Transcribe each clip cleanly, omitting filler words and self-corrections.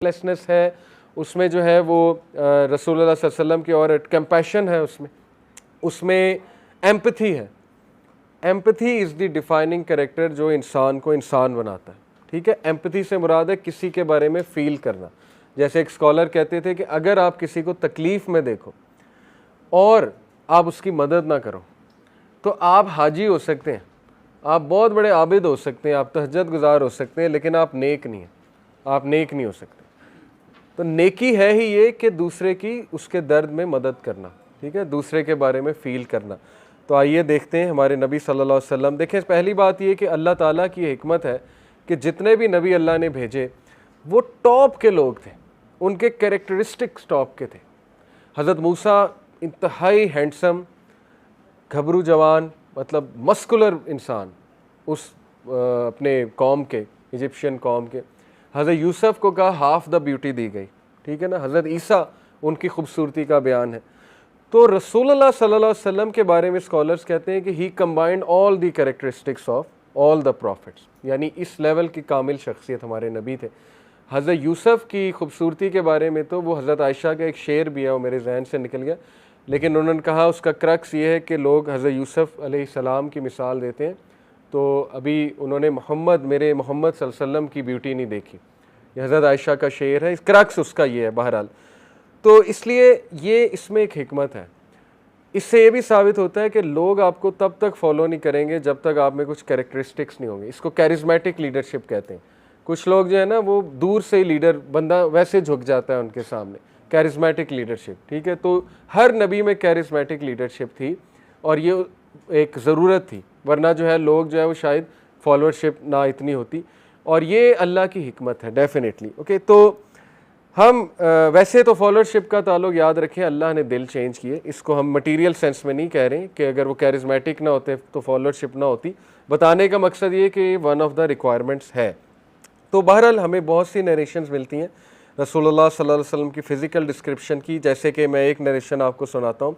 लेसनेस है, उसमें जो है वो रसूलुल्लाह सल्लल्लाहु अलैहि वसल्लम की और कंपैशन है, उसमें एम्पथी है। Empathy is the defining character जो इंसान को इंसान बनाता है। ठीक है, एम्पथी से मुराद है किसी के बारे में फ़ील करना। जैसे एक स्कॉलर कहते थे कि अगर आप किसी को तकलीफ़ में देखो और आप उसकी मदद ना करो तो आप हाजी हो सकते हैं, आप बहुत बड़े आबिद हो सकते हैं, आप तहज्जुद गुजार हो सकते हैं, लेकिन आप नेक नहीं हैं, आप नेक नहीं हो सकते। तो नेकी है ही ये कि दूसरे की उसके दर्द में मदद करना, ठीक है, दूसरे के बारे में फ़ील करना। तो आइए देखते हैं हमारे नबी सल्लल्लाहु अलैहि वसल्लम। देखें, पहली बात ये कि अल्लाह ताला की हिकमत है कि जितने भी नबी अल्लाह ने भेजे वो टॉप के लोग थे, उनके कैरेक्टरिस्टिक्स टॉप के थे। हज़रत मूसा इंतहाई हैंडसम, घबरू जवान, मतलब मस्कुलर इंसान उस अपने कौम के, इजिप्शियन कौम के। हज़रत यूसुफ को कहा हाफ द ब्यूटी दी गई, ठीक है ना। हज़रत ईसा, उनकी खूबसूरती का बयान है। तो रसूलुल्लाह सल्लल्लाहु अलैहि वसल्लम के बारे में स्कॉलर्स कहते हैं कि he combined all the characteristics of all the prophets, यानी इस लेवल की कामिल शख्सियत हमारे नबी थे। हज़रत यूसुफ की खूबसूरती के बारे में तो वो हज़रत आयशा का एक शेर भी है, वो मेरे जहन से निकल गया, लेकिन उन्होंने कहा उसका क्रक्स ये है कि लोग हज़रत यूसुफ अलैहिस्सलाम की मिसाल देते हैं, तो अभी उन्होंने मेरे मोहम्मद सल्लल्लाहु अलैहि वसल्लम की ब्यूटी नहीं देखी। ये हज़रत आयशा का शेर है, क्रक्स उसका ये है बहरहाल। तो इसलिए ये इसमें एक हिकमत है। इससे ये भी साबित होता है कि लोग आपको तब तक फॉलो नहीं करेंगे जब तक आप में कुछ कैरेक्टरिस्टिक्स नहीं होंगे। इसको कैरिज्मेटिक लीडरशिप कहते हैं। कुछ लोग जो है ना वो दूर से ही लीडर, बंदा वैसे झुक जाता है उनके सामने, कैरिज्मेटिक लीडरशिप, ठीक है। तो हर नबी में कैरिज्मेटिक लीडरशिप थी और ये एक ज़रूरत थी, वरना जो है लोग जो है वो शायद फॉलोअरशिप ना इतनी होती, और ये अल्लाह की हिकमत है डेफिनेटली। ओके, तो हम वैसे तो फॉलोअरशिप का ताल्लुक याद रखें, अल्लाह ने दिल चेंज किए, इसको हम मटेरियल सेंस में नहीं कह रहे कि अगर वो कैरिज्मेटिक ना होते तो फॉलोअरशिप ना होती। बताने का मकसद ये कि वन ऑफ द रिक्वायरमेंट्स है। तो बहरहाल हमें बहुत सी नरेशंस मिलती हैं रसूलुल्लाह सल्लल्लाहु अलैहि वसल्लम की फ़िज़िकल डिस्क्रिप्शन की। जैसे कि मैं एक नरेशन आपको सुनाता हूँ।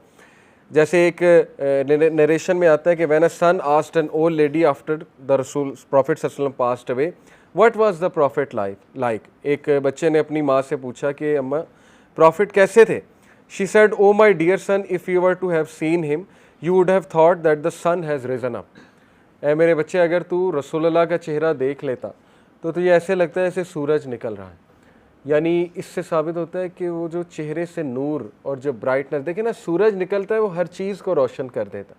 जैसे एक नरेशन में आता है कि when a son asked an old lady after the रसूल प्रॉफिट सल्लल्लाहु अलैहि वसल्लम passed away what was the prophet like. एक बच्चे ने अपनी माँ से पूछा कि अम्मा प्रॉफिट कैसे थे। She said oh my dear son if you were to have seen him you would have thought that the sun has risen up. ए मेरे बच्चे, अगर तू रसूलुल्लाह का चेहरा देख लेता तो तुझे ऐसे लगता है जैसे सूरज निकल रहा है। यानी इससे साबित होता है कि वो जो चेहरे से नूर और जो ब्राइटनेस, देखे ना, सूरज निकलता है वो हर चीज़ को रोशन कर देता।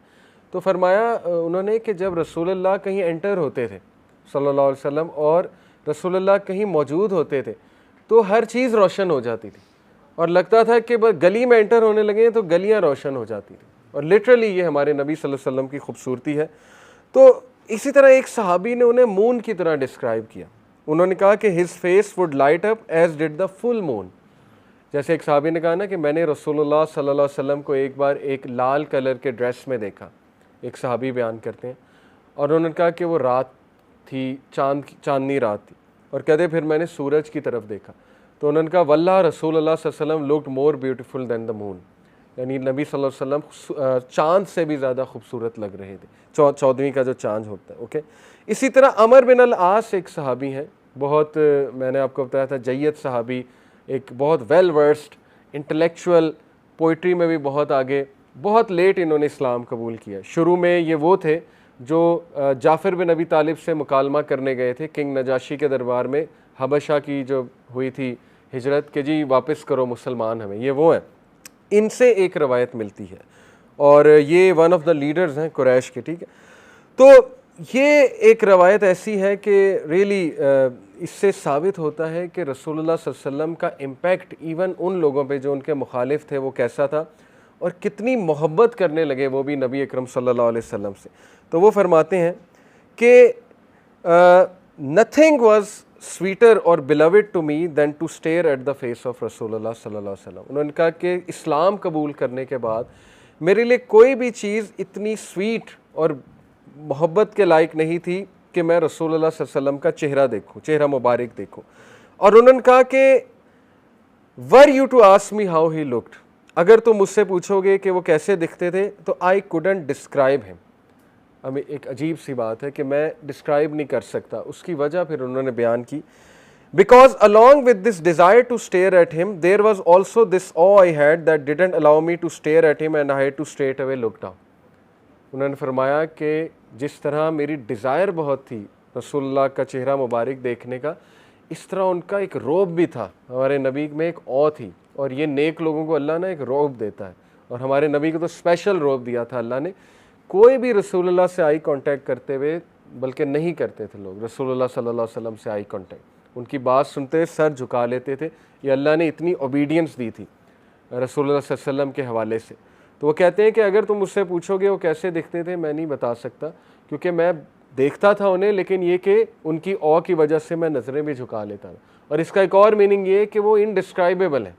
तो फरमाया उन्होंने कि जब रसूलुल्लाह कहीं एंटर होते थे सल्लल्लाहु अलैहि वसल्लम और रसूलुल्लाह कहीं मौजूद होते थे तो हर चीज़ रोशन हो जाती थी और लगता था कि बस गली में एंटर होने लगे तो गलियां रोशन हो जाती थी। और लिटरली ये हमारे नबी सल्लल्लाहु अलैहि वसल्लम की खूबसूरती है। तो इसी तरह एक सहाबी ने उन्हें मून की तरह डिस्क्राइब किया। उन्होंने कहा कि his face would light up as did the full moon. जैसे एक सहाबी ने कहा ना कि मैंने रसूलुल्लाह सल्लल्लाहु अलैहि वसल्लम को एक बार एक लाल कलर के ड्रेस में देखा, एक सहाबी बयान करते हैं, और उन्होंने कहा कि वो रात थी, चांदनी रात थी, और कहते फिर मैंने सूरज की तरफ देखा तो उन्होंने कहा वल्लाह रसूलुल्लाह सल्लल्लाहु अलैहि वसल्लम looked more beautiful than the moon. यानी नबी सल्लल्लाहु अलैहि वसल्लम चाँद से भी ज़्यादा खूबसूरत लग रहे थे, 14वीं का जो चाँद होता है। ओके, इसी तरह अमर बिन अल आस एक सहाबी हैं, बहुत मैंने आपको बताया था जय्यद सहाबी, एक बहुत वेल वर्स्ड इंटेलेक्चुअल, पोइट्री में भी बहुत आगे, बहुत लेट इन्होंने इस्लाम कबूल किया। शुरू में ये वो थे जो जाफ़र बिन अबी तालिब से मुकालमा करने गए थे किंग नजाशी के दरबार में, हबशा की जो हुई थी हिजरत के, जी वापस करो मुसलमान हमें, ये वो हैं। इनसे एक रवायत मिलती है और ये वन ऑफ द लीडर्स हैं कुरैश के, ठीक है। तो ये एक रवायत ऐसी है कि रियली इससे साबित होता है कि रसूलुल्लाह सल्लल्लाहु अलैहि वसल्लम का इम्पैक्ट इवन उन लोगों पे जो उनके मुखालिफ थे वो कैसा था और कितनी मोहब्बत करने लगे वो भी नबी अकरम सल्लल्लाहु अलैहि वसल्लम से। तो वो फरमाते हैं कि nothing was sweeter or beloved to me than to stare at the face of रसूलुल्लाह सल्लल्लाहु अलैहि वसल्लम। उन्होंने कहा कि इस्लाम कबूल करने के बाद मेरे लिए कोई भी चीज़ इतनी स्वीट और मोहब्बत के लायक नहीं थी कि मैं रसूलुल्लाह सल्लल्लाहु अलैहि वसल्लम का चेहरा देखूं, चेहरा मुबारक देखूं। और उन्होंने कहा कि were you to ask me how he looked, अगर तुम मुझसे पूछोगे कि वो कैसे दिखते थे तो आई कुडंट डिस्क्राइब हिम। हमें एक अजीब सी बात है कि मैं डिस्क्राइब नहीं कर सकता। उसकी वजह फिर उन्होंने बयान की, Because along with this desire to stare at him, there was also this awe I had that didn't allow me to stare at him and I had to straight away look down. उन्होंने फरमाया कि जिस तरह मेरी desire बहुत थी रसूलुल्लाह का चेहरा मुबारक देखने का, इस तरह उनका एक रौब भी था, हमारे नबी में एक औ थी। और ये नेक लोगों को अल्लाह ना एक रौब देता है, और हमारे नबी को तो स्पेशल रौब दिया था अल्लाह ने। कोई भी रसूलुल्लाह से आई कांटेक्ट करते हुए बल्कि नहीं करते थे लोग रसूलुल्लाह सल्लल्लाहु अलैहि वसल्लम से आई कांटेक्ट। उनकी बात सुनते सर झुका लेते थे। ये अल्लाह ने इतनी ओबीडियंस दी थी रसूलुल्लाह सल्लल्लाहु अलैहि वसल्लम के हवाले से। तो वो कहते हैं कि अगर तुम मुझसे पूछोगे वो कैसे दिखते थे, मैं नहीं बता सकता, क्योंकि मैं देखता था उन्हें, लेकिन ये कि उनकी औ की वजह से मैं नज़रें भी झुका लेता था। और इसका एक और मीनिंग ये है कि वो इनडिस्क्राइबेबल है,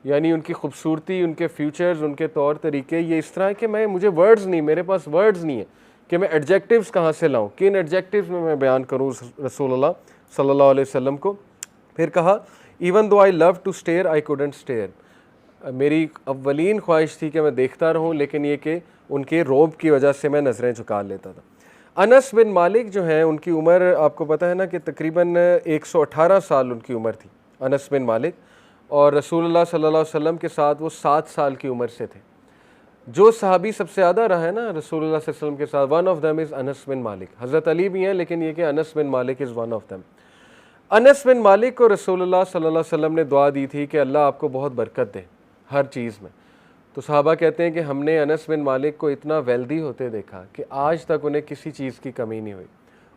यानी उनकी खूबसूरती, उनके फ्यूचर्स, उनके तौर तरीके ये इस तरह है कि मुझे वर्ड्स नहीं, मेरे पास वर्ड्स नहीं है कि मैं एडजेक्टिव्स कहाँ से लाऊं, किन एडजेक्टिव्स में मैं बयान करूँ रसूलुल्लाह सल्लल्लाहु अलैहि वसल्लम को। फिर कहा, even though I love to stare I couldn't stare, मेरी अव्वलीन ख्वाहिश थी कि मैं देखता रहूं, लेकिन ये कि उनके रोब की वजह से मैं नज़रें झुका लेता था। अनस बिन मालिक जो हैं, उनकी उम्र आपको पता है ना कि तकरीबन 118 साल उनकी उम्र थी अनस बिन मालिक, और रसूलुल्लाह सल्लल्लाहु अलैहि वसल्लम के साथ वो 7 साल की उम्र से थे। जो सहाबी सबसे ज़्यादा रहा है ना रसूलुल्लाह सल्लल्लाहु अलैहि वसल्लम के साथ, one of them is Anas bin Malik. हज़रत अली भी हैं, लेकिन ये कि Anas bin Malik is one of them. Anas bin Malik को रसूलुल्लाह सल्लल्लाहु अलैहि वसल्लम ने दुआ दी थी कि अल्लाह आपको बहुत बरकत दे हर चीज़ में। तो सहाबा कहते हैं कि हमने अनस बिन मालिक को इतना वेल्दी होते देखा कि आज तक उन्हें किसी चीज़ की कमी नहीं हुई,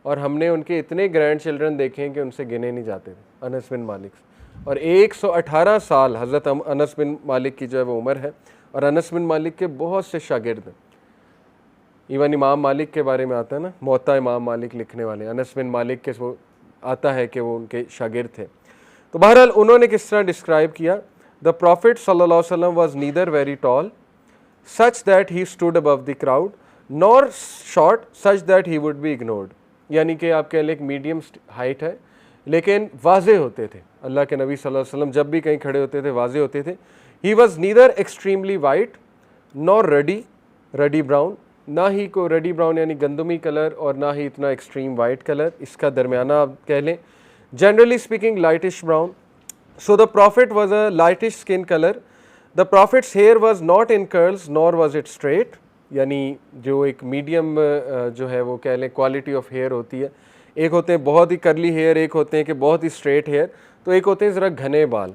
और हमने उनके इतने ग्रैंड चिल्ड्रन देखे हैं कि उनसे गिने नहीं जाते थे अनस बिन मालिक। और 118 साल हज़रत अनस बिन मालिक की जो है वो उम्र है, और अनस बिन मालिक के बहुत से शागिर्द हैं। इवन इमाम मालिक के बारे में आता है ना, मोता इमाम मालिक लिखने वाले, अनस बिन मालिक के वो आता है कि वो उनके शागिर्द थे। तो बहरहाल उन्होंने किस तरह डिस्क्राइब किया, द प्रॉफिट सल्लल्लाहु अलैहि वसल्लम was neither very tall such that he stood above the crowd, nor short such that he would be ignored, यानी कि आप कह लें एक मीडियम हाइट है, लेकिन वाजे होते थे। अल्लाह के नबी सल्लल्लाहु अलैहि वसल्लम जब भी कहीं खड़े होते थे वाजे होते थे। He was neither extremely white nor ruddy brown, ना ही को रडी ब्राउन यानी गंदमी कलर, और ना ही इतना एक्सट्रीम वाइट कलर, इसका दरमियाना आप कह लें। Generally speaking lightish brown, so the prophet was a lightish skin colour. The prophet's hair was not in curls nor was it straight, यानी जो एक मीडियम जो है वो कह लें क्वालिटी ऑफ हेयर होती है। एक होते हैं बहुत ही करली हेयर, एक होते हैं कि बहुत ही स्ट्रेट हेयर, तो एक होते हैं ज़रा घने बाल।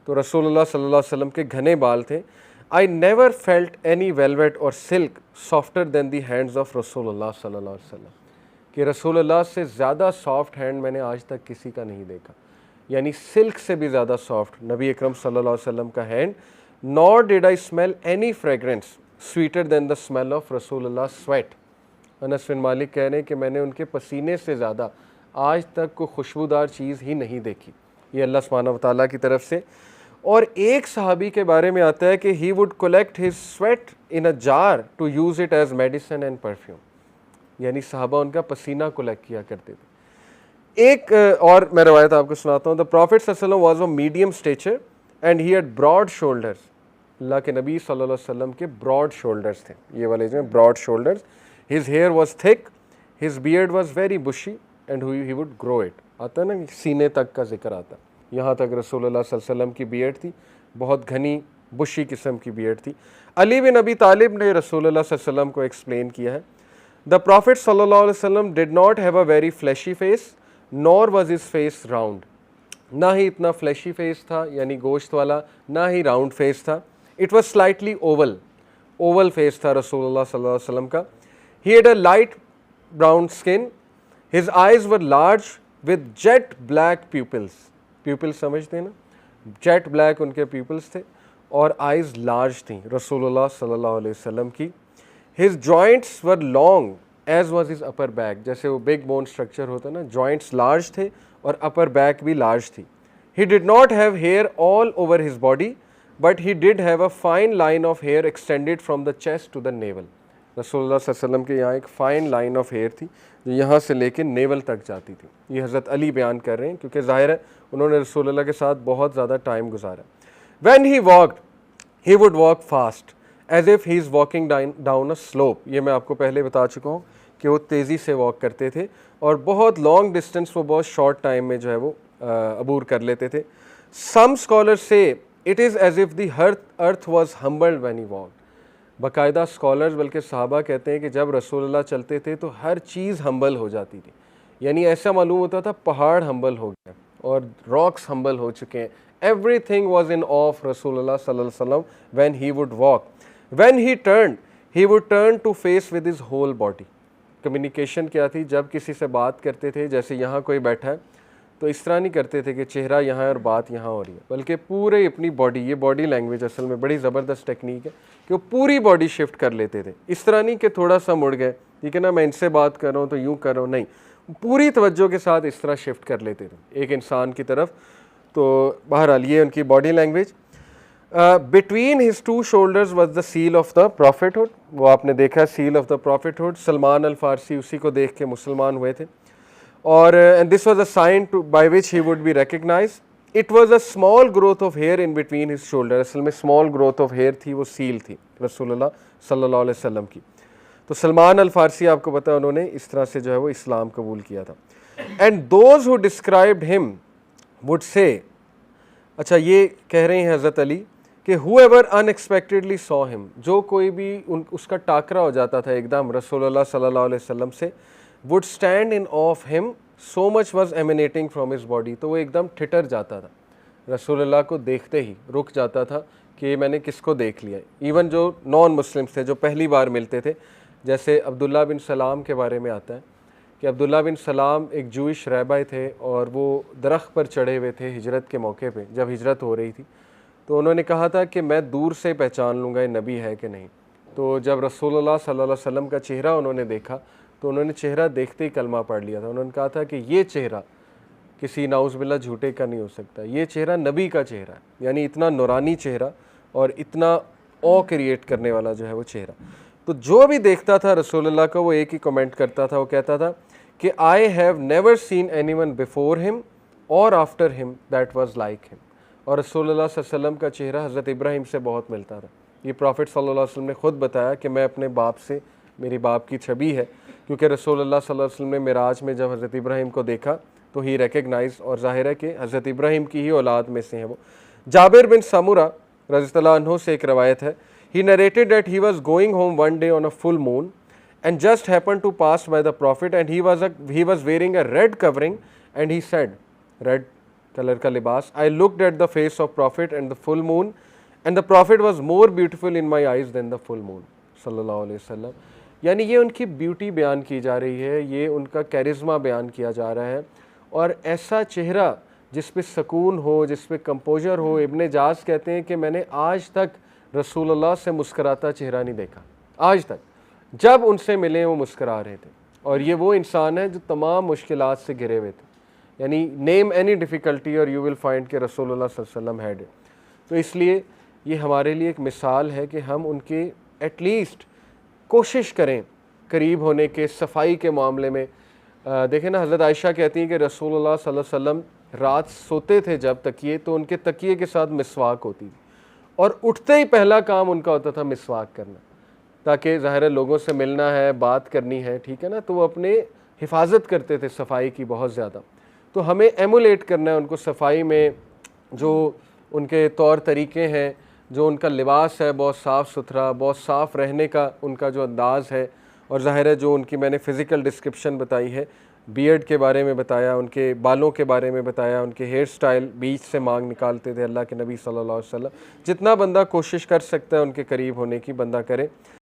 तो रसूलुल्लाह सल्लल्लाहु अलैहि वसल्लम के घने बाल थे। I never felt any velvet और silk softer than the hands of रसूलुल्लाह सल्लल्लाहु अलैहि वसल्लम, कि रसूलुल्लाह से ज़्यादा सॉफ्ट हैंड मैंने आज तक किसी का नहीं देखा, यानी सिल्क से भी ज़्यादा सॉफ्ट नबी अकरम सल्लल्लाहु अलैहि वसल्लम का hand. Nor did I smell any fragrance sweeter than the smell of रसूलुल्लाह स्वेट। अनस बिन मालिक कह रहे हैं कि मैंने उनके पसीने से ज़्यादा आज तक कोई खुशबूदार चीज़ ही नहीं देखी, ये अल्लाह सुब्हानहू व तआला की तरफ से। और एक सहाबी के बारे में आता है कि he would collect his sweat in a jar to use it as medicine and perfume, यानी सहाबा उनका पसीना कलेक्ट किया करते थे। एक और मैं रवायत आपको सुनाता हूँ। द प्रॉफिट सल्लल्लाहु अलैहि वसल्लम was of medium stature and he had broad shoulders. अल्लाह के नबी सल्लल्लाहु अलैहि वसल्लम के ब्रॉड शोल्डर्स थे, ये वाले जो broad shoulders. His hair was thick, his beard was very bushy and he would grow it. आता है ना सीने तक का जिक्र आता, यहाँ तक रसूलुल्लाह सल्लल्लाहु अलैहि वसल्लम की बियर्ड थी, बहुत घनी बुशी किस्म की बियर्ड थी। अली बिन अबी तालिब ने रसूलुल्लाह सल्लल्लाहु अलैहि वसल्लम को एक्सप्लेन किया है, द प्रॉफिट सल्लल्लाहु अलैहि वसल्लम did not have a very flashy face nor was his face round, ना ही इतना फ्लैशी फेस था यानी गोश्त वाला, ना ही राउंड फेस था। It was slightly Oval face था रसूलुल्लाह सल्लल्लाहु अलैहि वसल्लम का। He had a light brown skin, his eyes were large with jet black pupils. Pupils समझते हैं ना, जेट ब्लैक उनके प्यूपिल्स थे और आइज लार्ज थी रसूलुल्लाह सल्लल्लाहु अलैहि वसल्लम की। His joints were long as was his upper back, जैसे वो बिग बोन स्ट्रक्चर होता है ना, जॉइंट्स लार्ज थे और अपर बैक भी लार्ज थी। He did not have hair all over his body but he did have a fine line of hair extended from the chest to the navel. रसूलुल्लाह सल्लल्लाहु अलैहि वसल्लम के यहाँ एक फ़ाइन लाइन ऑफ हेयर थी जो यहाँ से लेकर नेवल तक जाती थी। ये हज़रत अली बयान कर रहे हैं क्योंकि ज़ाहिर है उन्होंने रसूलुल्लाह के साथ बहुत ज़्यादा टाइम गुजारा। When he walked he would walk fast as if he is walking down a slope. ये मैं आपको पहले बता चुका हूँ कि वो तेज़ी से वॉक करते थे और बहुत लॉन्ग डिस्टेंस वो बहुत शॉर्ट टाइम में जो है वो अबूर कर लेते थे। सम स्कॉलर से it is as if the earth was humbled when he walk. बाकायदा स्कॉलर्स बल्कि सहाबा कहते हैं कि जब रसूलुल्लाह चलते थे तो हर चीज़ हम्बल हो जाती थी, यानी ऐसा मालूम होता था पहाड़ हम्बल हो गया और रॉक्स हम्बल हो चुके हैं। एवरीथिंग वाज इन ऑफ रसूलुल्लाह सल्लल्लाहु अलैहि वसल्लम when he would walk. When he would turn to face with his whole body. Communication क्या थी, जब किसी से बात करते थे, जैसे यहाँ कोई बैठा है तो इस तरह नहीं करते थे कि चेहरा यहाँ है और बात यहाँ हो रही है, बल्कि पूरे अपनी बॉडी, ये बॉडी लैंग्वेज असल में बड़ी ज़बरदस्त टेक्निक है कि वो पूरी बॉडी शिफ्ट कर लेते थे। इस तरह नहीं कि थोड़ा सा मुड़ गए, ठीक है ना, मैं इनसे बात कर रहा हूँ तो यूँ कर रहा हूँ, नहीं, पूरी तवज्जो के साथ इस तरह शिफ्ट कर लेते थे एक इंसान की तरफ। तो बहरहाल ये उनकी body language. Between his two shoulders was the seal of the prophethood. वो आपने देखा seal of the prophethood, Salman al Farsi उसी को देख के मुसलमान हुए थे। और and this was a sign to by which he would be recognised. It was a small growth of hair in between his shoulder. असल में स्मॉल ग्रोथ ऑफ हेयर थी, वो सील थी रसूलुल्लाह सल्लल्लाहु अलैहि वसल्लम की। तो सलमान अल फारसी आपको पता है उन्होंने इस तरह से जो है वो इस्लाम कबूल किया था। And those who described him would say, अच्छा ये कह रहे हैं हज़रत अली कि whoever unexpectedly saw him, जो कोई भी उसका टाकरा हो जाता था एकदम रसूलुल्लाह सल्लल्लाहु अलैहि वसल्लम से, would stand in awe of him, so much was emanating from his body। तो वो एकदम ठिठर जाता था, रसूलुल्लाह को देखते ही रुक जाता था कि मैंने किसको देख लिया। इवन जो नॉन मुस्लिम्स थे, जो पहली बार मिलते थे, जैसे अब्दुल्ला बिन सलाम के बारे में आता है कि अब्दुल्ला बिन सलाम एक जूइश रहबाई थे और वो दरख्त पर चढ़े हुए थे हिजरत के मौके पे, जब हिजरत हो रही थी। तो उन्होंने कहा था कि मैं दूर से पहचान लूँगा ये नबी है कि नहीं। तो जब रसूलुल्लाह सल्लल्लाहु अलैहि वसल्लम का चेहरा उन्होंने देखा तो उन्होंने चेहरा देखते ही कलमा पढ़ लिया था। उन्होंने कहा था कि ये चेहरा किसी नाउज़ुबिल्लाह झूठे का नहीं हो सकता, ये चेहरा नबी का चेहरा है, यानी इतना नूरानी चेहरा और इतना ऑ क्रिएट करने वाला जो है वो चेहरा। तो जो भी देखता था रसूलुल्लाह को वो एक ही कमेंट करता था, वो कहता था कि I have never seen anyone before him और after him that was like him. और रसूलुल्लाह सल्लल्लाहु अलैहि वसल्लम का चेहरा हज़रत इब्राहिम से बहुत मिलता था। ये प्रॉफिट सल्लल्लाहु अलैहि वसल्लम ने ख़ुद बताया कि मैं अपने बाप से, मेरी बाप की छवि है, क्योंकि रसूलुल्लाह सल्लल्लाहु अलैहि वसल्लम ने मिराज में जब हज़रत इब्राहिम को देखा तो ही रिकग्नाइज, और ज़ाहिर है कि हज़रत इब्राहिम की ही औलाद में से हैं वो। जाबिर बिन समूरा रज़ियल्लाहु अन्हु से एक रवायत है, ही narrated that he was going home one day on a full moon and just happened to pass by the prophet and he was wearing a red covering and he said, red color का लिबास, I looked at the face of prophet and the full moon and the prophet was more beautiful in my eyes than the full moon सल्लल्लाहु अलैहि वसल्लम। यानी ये उनकी beauty बयान की जा रही है, ये उनका कैरिज्मा बयान किया जा रहा है। और ऐसा चेहरा जिस पे सकून हो, जिस पे कंपोजर हो, इब्ने जाज कहते हैं कि मैंने आज तक रसूलुल्लाह से मुस्कुराता चेहरा नहीं देखा, आज तक। जब उनसे मिले वो मुस्करा रहे थे। और ये वो इंसान है जो तमाम मुश्किलात से घिरे हुए थे, यानी नेम एनी डिफ़िकल्टी और यू विल फाइंड के रसूलुल्लाह सल्लल्लाहु अलैहि वसल्लम हैड इट। तो इसलिए ये हमारे लिए एक मिसाल है कि हम उनके एटलीस्ट कोशिश करें करीब होने के, सफाई के मामले में। देखें ना, हज़रत आयशा कहती हैं कि रसूलुल्लाह सल्लल्लाहु अलैहि वसल्लम रात सोते थे जब तकिए, तो उनके तकिए के साथ मिसवाक होती थी और उठते ही पहला काम उनका होता था मिसवाक करना, ताकि ज़ाहिर है लोगों से मिलना है, बात करनी है, ठीक है ना। तो वो अपने हिफाजत करते थे सफाई की बहुत ज़्यादा। तो हमें एमुलेट करना है उनको सफाई में, जो उनके तौर तरीके हैं, जो उनका लिबास है बहुत साफ़ सुथरा, बहुत साफ़ रहने का उनका जो अंदाज़ है। और ज़ाहिर है जो उनकी मैंने फ़िज़िकल डिस्क्रिप्शन बताई है, बियर्ड के बारे में बताया, उनके बालों के बारे में बताया, उनके हेयर स्टाइल, बीच से मांग निकालते थे अल्लाह के नबी सल्लल्लाहु अलैहि वसल्लम। जितना बंदा कोशिश कर सकता है उनके करीब होने की, बंदा करे।